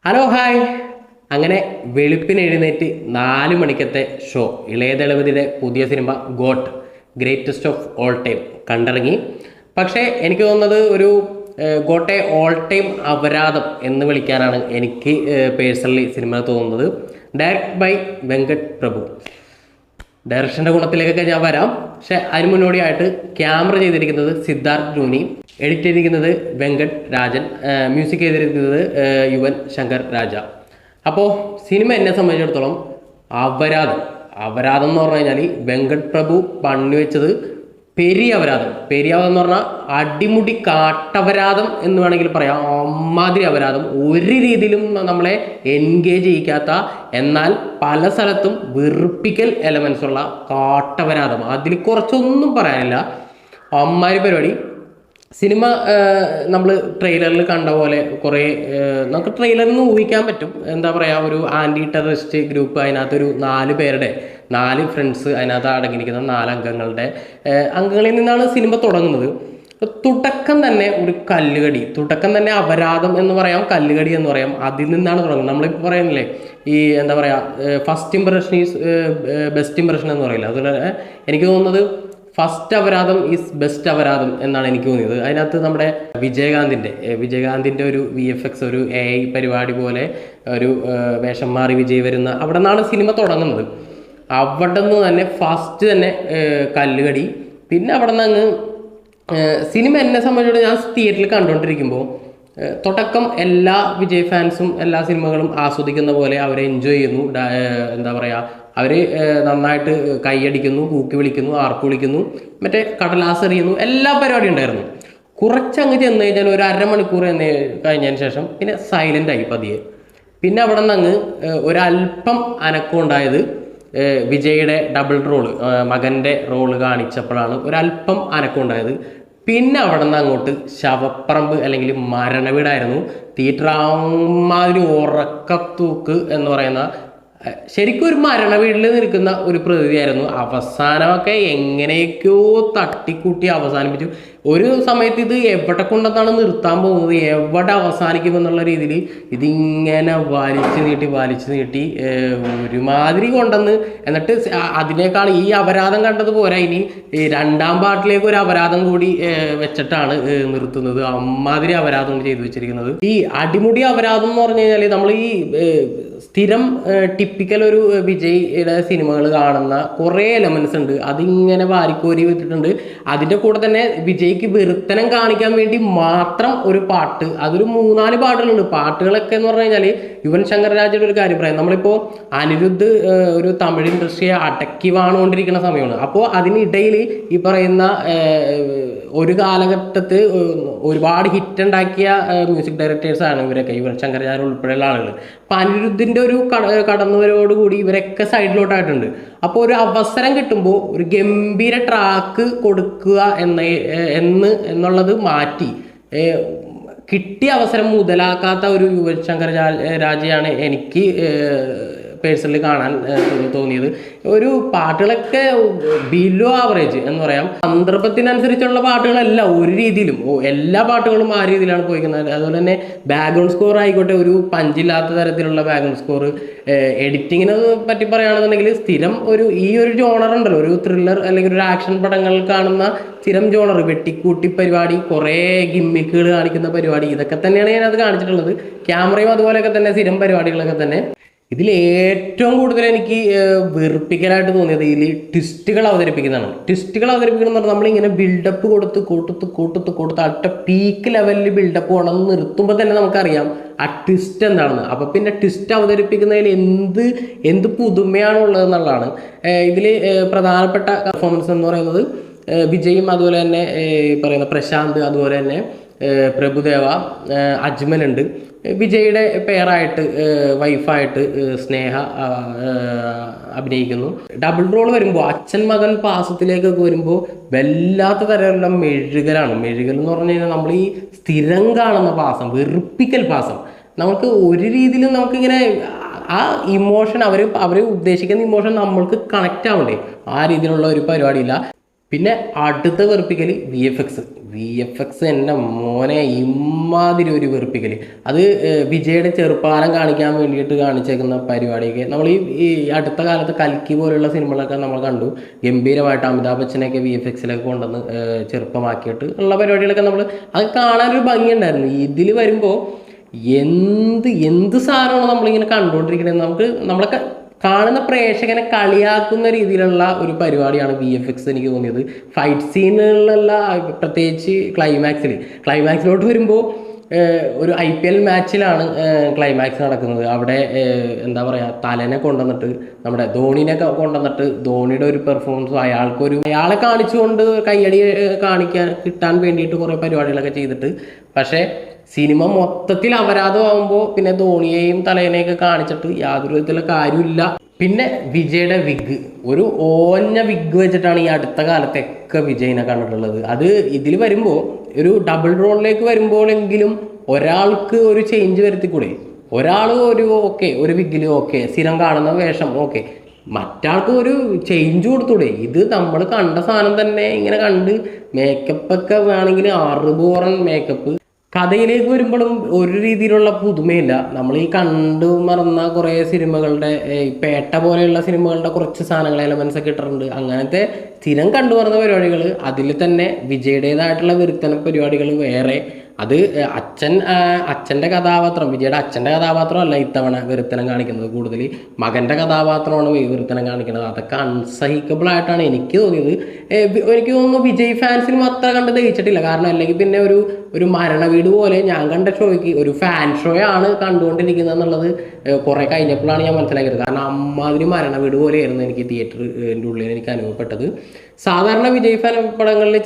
Hello hi. അങ്ങനെ വെളുപ്പിന് എഴുന്നേറ്റ് 4 മണിക്കത്തെ ഷോ ഇളയ ദളപതിയുടെ പുതിയ സിനിമ goat greatest of all time കണ്ടിറങ്ങി. പക്ഷേ എനിക്ക് തോന്നുന്നത് ഒരു ഗോട്ടെ ഓൾ ടൈം അപരാധം എന്ന് വിളിക്കാനാണ് എനിക്ക് പേഴ്സണലി സിനിമ തോന്നുന്നത്. ഡയറക്ട് ബൈ വെങ്കട് പ്രഭു. ഡയറക്ഷൻ്റെ ഗുണത്തിലേക്കൊക്കെ ഞാൻ വരാം. പക്ഷെ അതിന് മുന്നോടിയായിട്ട് ക്യാമറ ചെയ്തിരിക്കുന്നത് സിദ്ധാർത്ഥ് ജൂനി, എഡിറ്റ് ചെയ്തിരിക്കുന്നത് വെങ്കട് രാജൻ, മ്യൂസിക് ചെയ്തിരിക്കുന്നത് യുവൻ ശങ്കർ രാജ. അപ്പോൾ സിനിമ എന്നെ സംബന്ധിച്ചിടത്തോളം അപരാധം എന്ന് പറഞ്ഞു കഴിഞ്ഞാൽ വെങ്കട് പ്രഭു പണിവെച്ചത് പെരിയ അപരാധം എന്ന് പറഞ്ഞാൽ അടിമുടി കാട്ടപരാധം എന്ന് വേണമെങ്കിൽ പറയാം. അമ്മാതിരി അപരാധം, ഒരു രീതിയിലും നമ്മളെ എൻഗേജ് ചെയ്യിക്കാത്ത, എന്നാൽ പല സ്ഥലത്തും വെറുപ്പിക്കൽ എലമെൻസ് ഉള്ള കാട്ടപരാധം. അതിൽ കുറച്ചൊന്നും പറയാനില്ല. അമ്മാതിരി പരിപാടി. സിനിമ നമ്മൾ ട്രെയിലറിൽ കണ്ട പോലെ കുറേ നമുക്ക് ട്രെയിലറിൽ നിന്ന് ഊഹിക്കാൻ പറ്റും. എന്താ പറയുക, ഒരു ആൻറ്റി ടെററിസ്റ്റ് ഗ്രൂപ്പ്, അതിനകത്തൊരു 4 ഫ്രണ്ട്സ് അതിനകത്ത് അടങ്ങിയിരിക്കുന്ന 4 അംഗങ്ങളിൽ നിന്നാണ് സിനിമ തുടങ്ങുന്നത്. തുടക്കം തന്നെ ഒരു കല്ലുകടി, തുടക്കം തന്നെ അപരാധം എന്ന് പറയാം, കല്ലുകടി എന്ന് പറയാം. അതിൽ നിന്നാണ് തുടങ്ങുന്നത്. നമ്മളിപ്പോൾ പറയുന്നില്ലേ, ഈ എന്താ പറയുക, first impression is best impression എന്ന് പറയില്ല. അതുപോലെ എനിക്ക് തോന്നുന്നത് ഫസ്റ്റ് അപരാധം ഈസ് ബെസ്റ്റ് അപരാധം എന്നാണ് എനിക്ക് തോന്നിയത്. അതിനകത്ത് നമ്മുടെ വിജയകാന്തിൻ്റെ ഒരു VFX, ഒരു AI പരിപാടി പോലെ ഒരു വേഷം മാറി വിജയ് വരുന്ന അവിടെ നിന്നാണ് സിനിമ തുടങ്ങുന്നത്. അവിടെ നിന്ന് തന്നെ ഫസ്റ്റ് തന്നെ കല്ലുകടി. പിന്നെ അവിടെ നിന്ന് അങ്ങ് സിനിമ എന്നെ സംബന്ധിച്ചിടത്തോളം ഞാൻ തിയേറ്ററിൽ കണ്ടുകൊണ്ടിരിക്കുമ്പോൾ തുടക്കം എല്ലാ വിജയ് ഫാൻസും എല്ലാ സിനിമകളും ആസ്വദിക്കുന്ന പോലെ അവരെ എൻജോയ് ചെയ്യുന്നു. എന്താ പറയുക, അവർ നന്നായിട്ട് കൈയടിക്കുന്നു, കൂക്കി വിളിക്കുന്നു, ആർപ്പ് വിളിക്കുന്നു, മറ്റേ കടലാസ് എറിയുന്നു, എല്ലാ പരിപാടിയും ഉണ്ടായിരുന്നു. കുറച്ചങ്ങ് ചെന്ന് കഴിഞ്ഞാൽ ഒരു അരമണിക്കൂർ കഴിഞ്ഞതിന് ശേഷം പിന്നെ സൈലൻ്റായി പതിയെ. പിന്നെ അവിടെ നിന്ന് അങ്ങ് ഒരല്പം അനക്കം ഉണ്ടായത് വിജയുടെ ഡബിൾ റോള്, മകൻ്റെ റോള് കാണിച്ചപ്പോഴാണ് ഒരല്പം അനക്കം ഉണ്ടായത്. പിന്നെ അവിടെ നിന്ന് അങ്ങോട്ട് ശവപ്പറമ്പ് അല്ലെങ്കിൽ മരണവീടായിരുന്നു. തിയേറ്റർ അമ്മാതിരി ഉറക്കത്തൂക്ക് എന്ന് പറയുന്ന ശരിക്കും ഒരു മരണവീട്ടിൽ നിൽക്കുന്ന ഒരു പ്രകൃതിയായിരുന്നു. അവസാനമൊക്കെ എങ്ങനെയൊക്കെയോ തട്ടിക്കൂട്ടി അവസാനിപ്പിച്ചു. ഒരു സമയത്ത് ഇത് എവിടെ കൊണ്ടെന്നാണ് നിർത്താൻ പോകുന്നത്, എവിടെ അവസാനിക്കും എന്നുള്ള രീതിയിൽ ഇതിങ്ങനെ വലിച്ചു നീട്ടി ഒരുമാതിരി കൊണ്ടെന്ന്. എന്നിട്ട് അതിനേക്കാൾ ഈ അപരാധം കണ്ടത് പോരാ, ഇനി 2ാം പാർട്ടിലേക്ക് ഒരു അപരാധം കൂടി വെച്ചിട്ടാണ് നിർത്തുന്നത്. അമ്മാതിരി അപരാധം ചെയ്തു വെച്ചിരിക്കുന്നത്. ഈ അടിമുടി അപരാധം എന്ന് പറഞ്ഞു കഴിഞ്ഞാൽ നമ്മൾ ഈ സ്ഥിരം ടിപ്പിക്കൽ ഒരു വിജയുടെ സിനിമകൾ കാണുന്ന കുറേ എലമെൻസ് ഉണ്ട്. അതിങ്ങനെ വാരിക്കോരി വിട്ടിട്ടുണ്ട്. അതിൻ്റെ കൂടെ തന്നെ വിജയ്ക്ക് വെറുത്തനം കാണിക്കാൻ വേണ്ടി മാത്രം ഒരു പാട്ട്, അതൊരു 3-4 പാട്ടുകളുണ്ട്. പാട്ടുകളൊക്കെ എന്ന് പറഞ്ഞു കഴിഞ്ഞാൽ യുവൻ ശങ്കർ രാജയുടെ ഒരു കാര്യം പറയാം. നമ്മളിപ്പോൾ അനിരുദ്ധ് ഒരു തമിഴ് ഇൻഡസ്ട്രിയെ അടക്കി വാണുകൊണ്ടിരിക്കുന്ന സമയമാണ്. അപ്പോൾ അതിനിടയിൽ ഈ പറയുന്ന ഒരു കാലഘട്ടത്തിൽ ഒരുപാട് ഹിറ്റ് ഉണ്ടാക്കിയ മ്യൂസിക് ഡയറക്ടേഴ്സാണ് ഇവരൊക്കെ, യുവൻ ശങ്കർ രാജ ഉൾപ്പെടെയുള്ള ആളുകൾ. അപ്പോൾ അനിരുദ്ധിൻ്റെ ഒരു കടന്നുവരവോടുകൂടി ഇവരൊക്കെ സൈഡിലോട്ടായിട്ടുണ്ട്. അപ്പോൾ ഒരു അവസരം കിട്ടുമ്പോൾ ഒരു ഗംഭീര ട്രാക്ക് കൊടുക്കുക എന്നുള്ളത് മാറ്റി കിട്ടിയ അവസരം മുതലാക്കാത്ത ഒരു യുവൻ ശങ്കർ രാജയാണ് എനിക്ക് പേഴ്സണലി കാണാൻ തോന്നിയത്. ഒരു പാട്ടുകളൊക്കെ ബിലോ ആവറേജ് എന്ന് പറയാം. സന്ദർഭത്തിനനുസരിച്ചുള്ള പാട്ടുകളല്ല ഒരു രീതിയിലും, എല്ലാ പാട്ടുകളും ആ രീതിയിലാണ് പോയിരിക്കുന്നത്. അതുപോലെ തന്നെ ബാക്ക്ഗ്രൗണ്ട് സ്കോർ ആയിക്കോട്ടെ, ഒരു പഞ്ചില്ലാത്ത തരത്തിലുള്ള ബാക്ക്ഗ്രൗണ്ട് സ്കോർ. എഡിറ്റിങ്ങിനെ പറ്റി പറയുകയാണെന്നുണ്ടെങ്കിൽ സ്ഥിരം ഈ ഒരു ജോണർ ഉണ്ടല്ലോ, ഒരു ത്രില്ലർ അല്ലെങ്കിൽ ഒരു ആക്ഷൻ പടങ്ങൾ കാണുന്ന സ്ഥിരം ജോണർ, വെട്ടിക്കൂട്ടി പരിപാടി, കുറേ ഗിമ്മിക്കുകൾ കാണിക്കുന്ന പരിപാടി, ഇതൊക്കെ തന്നെയാണ് ഞാനത് കാണിച്ചിട്ടുള്ളത്. ക്യാമറയും അതുപോലെയൊക്കെ തന്നെ സ്ഥിരം പരിപാടികളൊക്കെ തന്നെ. ഇതിൽ ഏറ്റവും കൂടുതൽ എനിക്ക് വെറുപ്പിക്കലായിട്ട് തോന്നിയത് ഇതിൽ ട്വിസ്റ്റുകൾ അവതരിപ്പിക്കുന്നതാണ്. ട്വിസ്റ്റുകൾ അവതരിപ്പിക്കണം എന്ന് പറഞ്ഞാൽ നമ്മളിങ്ങനെ ബിൽഡപ്പ് കൊടുത്ത് അടുത്ത പീക്ക് ലെവലിൽ ബിൽഡപ്പ് കൊണ്ടുവന്ന് നിർത്തുമ്പോൾ തന്നെ നമുക്കറിയാം ആ ട്വിസ്റ്റ് എന്താണെന്ന്. അപ്പോൾ പിന്നെ ട്വിസ്റ്റ് അവതരിപ്പിക്കുന്നതിൽ എന്ത് പുതുമയാണുള്ളതെന്നുള്ളതാണ്. ഇതിൽ പ്രധാനപ്പെട്ട പെർഫോമൻസ് എന്ന് പറയുന്നത് വിജയും അതുപോലെ തന്നെ പറയുന്ന പ്രശാന്ത്, അതുപോലെ തന്നെ പ്രഭുദേവ, അജ്മലുണ്ട്. വിജയുടെ പേരായിട്ട് വൈഫായിട്ട് സ്നേഹ അഭിനയിക്കുന്നു. ഡബിൾ റോൾ വരുമ്പോൾ അച്ഛൻ മകൻ പാസത്തിലേക്കൊക്കെ വരുമ്പോൾ വല്ലാത്ത തരമുള്ള മെഴുകൽ എന്ന് പറഞ്ഞു കഴിഞ്ഞാൽ നമ്മൾ ഈ സ്ഥിരം കാണുന്ന പാസം, വെറുപ്പിക്കൽ പാസം. നമുക്ക് ഒരു രീതിയിലും നമുക്കിങ്ങനെ ആ ഇമോഷൻ അവർ ഉദ്ദേശിക്കുന്ന ഇമോഷൻ നമ്മൾക്ക് കണക്റ്റ് ആവണ്ടേ, ആ രീതിയിലുള്ള ഒരു പരിപാടിയില്ല. പിന്നെ അടുത്ത വെറുപ്പിക്കൽ VFX VFX എൻ്റെ മോനെ ഇമാതിരി ഒരു വെറുപ്പിക്കൽ. അത് വിജയുടെ ചെറുപ്പകാലം കാണിക്കാൻ വേണ്ടിയിട്ട് കാണിച്ചേക്കുന്ന പരിപാടിയൊക്കെ നമ്മൾ ഈ അടുത്ത കാലത്ത് കൽക്കി പോലെയുള്ള സിനിമകളൊക്കെ നമ്മൾ കണ്ടു. ഗംഭീരമായിട്ട് അമിതാഭ് ബച്ചനെയൊക്കെ VFX-ലൊക്കെ കൊണ്ടുവന്ന് ചെറുപ്പമാക്കിയിട്ട് ഉള്ള പരിപാടികളൊക്കെ നമ്മൾ അത് കാണാനൊരു ഭംഗിയുണ്ടായിരുന്നു. ഇതിൽ വരുമ്പോൾ എന്ത് സാധനമാണ് നമ്മളിങ്ങനെ കണ്ടുകൊണ്ടിരിക്കുന്നത്. നമ്മളൊക്കെ കാണുന്ന പ്രേക്ഷകനെ കളിയാക്കുന്ന രീതിയിലുള്ള ഒരു പരിപാടിയാണ് VFX എനിക്ക് തോന്നിയത്. ഫൈറ്റ് സീനുകളിലല്ല, പ്രത്യേകിച്ച് ക്ലൈമാക്സിലോട്ട് വരുമ്പോൾ ഒരു IPL മാച്ചിലാണ് ക്ലൈമാക്സ് നടക്കുന്നത്. അവിടെ എന്താ പറയുക, തലനെ കൊണ്ടുവന്നിട്ട് നമ്മുടെ ധോണിനെ കൊണ്ടുവന്നിട്ട് ധോണിയുടെ ഒരു പെർഫോമൻസും അയാളെ കാണിച്ചുകൊണ്ട് കയ്യടി കിട്ടാൻ വേണ്ടിയിട്ട് കുറേ പരിപാടികളൊക്കെ ചെയ്തിട്ട്, പക്ഷേ സിനിമ മൊത്തത്തിൽ അപരാധമാകുമ്പോൾ പിന്നെ ധോണിയെയും തലേനെയൊക്കെ കാണിച്ചിട്ട് യാതൊരു വിധത്തിലുള്ള കാര്യമില്ല. പിന്നെ വിജയുടെ വിഗ്, ഒരു ഓഞ്ഞ വിഗ് വെച്ചിട്ടാണ് ഈ അടുത്ത കാലത്തൊക്കെ വിജയിനെ കണ്ടിട്ടുള്ളത്. അത് ഇതിൽ വരുമ്പോൾ ഒരു ഡബിൾ റോളിലേക്ക് വരുമ്പോഴെങ്കിലും ഒരാൾക്ക് ഒരു ചേഞ്ച് വരുത്തിക്കൂടെ? ഒരാൾ ഒരു വിഗിൽ സ്ഥിരം കാണുന്ന വേഷം മറ്റാൾക്ക് ഒരു ചേഞ്ച് കൊടുത്തൂടെ? ഇത് നമ്മൾ കണ്ട സാധനം തന്നെ ഇങ്ങനെ കണ്ട് മേക്കപ്പൊക്കെ വേണമെങ്കിൽ അറുബോറൻ മേക്കപ്പ്. കഥയിലേക്ക് വരുമ്പോഴും ഒരു രീതിയിലുള്ള പുതുമയില്ല. നമ്മൾ ഈ കണ്ടു മറന്ന കുറേ സിനിമകളുടെ പേട്ട പോലെയുള്ള സിനിമകളുടെ കുറച്ച് സാധനങ്ങൾ എലമെൻസ് ഒക്കെ ഇട്ടിട്ടുണ്ട്. അങ്ങനത്തെ സ്ഥിരം കണ്ടു മറന്ന പരിപാടികൾ, അതിൽ തന്നെ വിജയുടേതായിട്ടുള്ള വിരുത്തന പരിപാടികൾ വേറെ. അത് അച്ഛൻ്റെ കഥാപാത്രം, വിജയുടെ അച്ഛൻ്റെ കഥാപാത്രമല്ല ഇത്തവണ വിരുത്തനം കാണിക്കുന്നത്, കൂടുതൽ മകൻ്റെ കഥാപാത്രമാണ് വിരുത്തനം കാണിക്കുന്നത്. അതൊക്കെ അൺസഹിക്കബിളായിട്ടാണ് എനിക്ക് തോന്നിയത്. എനിക്ക് തോന്നുന്നു വിജയ് ഫാൻസിനും അത്ര കണ്ട് ദഹിച്ചിട്ടില്ല. കാരണം അല്ലെങ്കിൽ പിന്നെ ഒരു മരണ വീട് പോലെ ഞാൻ കണ്ട ഷോയ്ക്ക് ഒരു ഫാൻ ഷോയാണ് കണ്ടുകൊണ്ടിരിക്കുന്നത് എന്നുള്ളത് കുറേ കഴിഞ്ഞപ്പോഴാണ് ഞാൻ മനസ്സിലാക്കിയത്. കാരണം അമ്മാതിരി മരണ വീട് പോലെയായിരുന്നു എനിക്ക് തിയേറ്ററിൻ്റെ ഉള്ളിൽ എനിക്ക് അനുഭവപ്പെട്ടത്. സാധാരണ വിജയ് ഫാൻ പടങ്ങളിൽ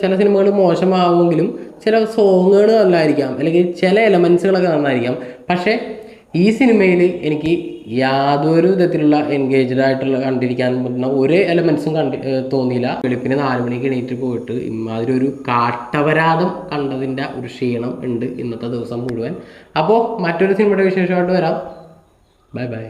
ചില സിനിമകൾ മോശമാവുമെങ്കിലും ചില സോങ്ങുകൾ നല്ലതായിരിക്കാം, അല്ലെങ്കിൽ ചില എലമെൻസുകളൊക്കെ നന്നായിരിക്കാം. പക്ഷേ ഈ സിനിമയിൽ എനിക്ക് യാതൊരു വിധത്തിലുള്ള എൻഗേജ്ഡ് ആയിട്ടുള്ള കണ്ടിരിക്കാൻ പറ്റുന്ന ഒരു എലമെൻസും തോന്നിയില്ല. വെളുപ്പിന് 4 മണിക്ക് എണീറ്റ് പോയിട്ട് ഇമാതിരി ഒരു കാട്ടപരാധം കണ്ടതിൻ്റെ ഒരു ക്ഷീണം ഉണ്ട് ഇന്നത്തെ ദിവസം മുഴുവൻ. അപ്പോൾ മറ്റൊരു സിനിമയുടെ വിശേഷമായിട്ട് വരാം. Bye bye.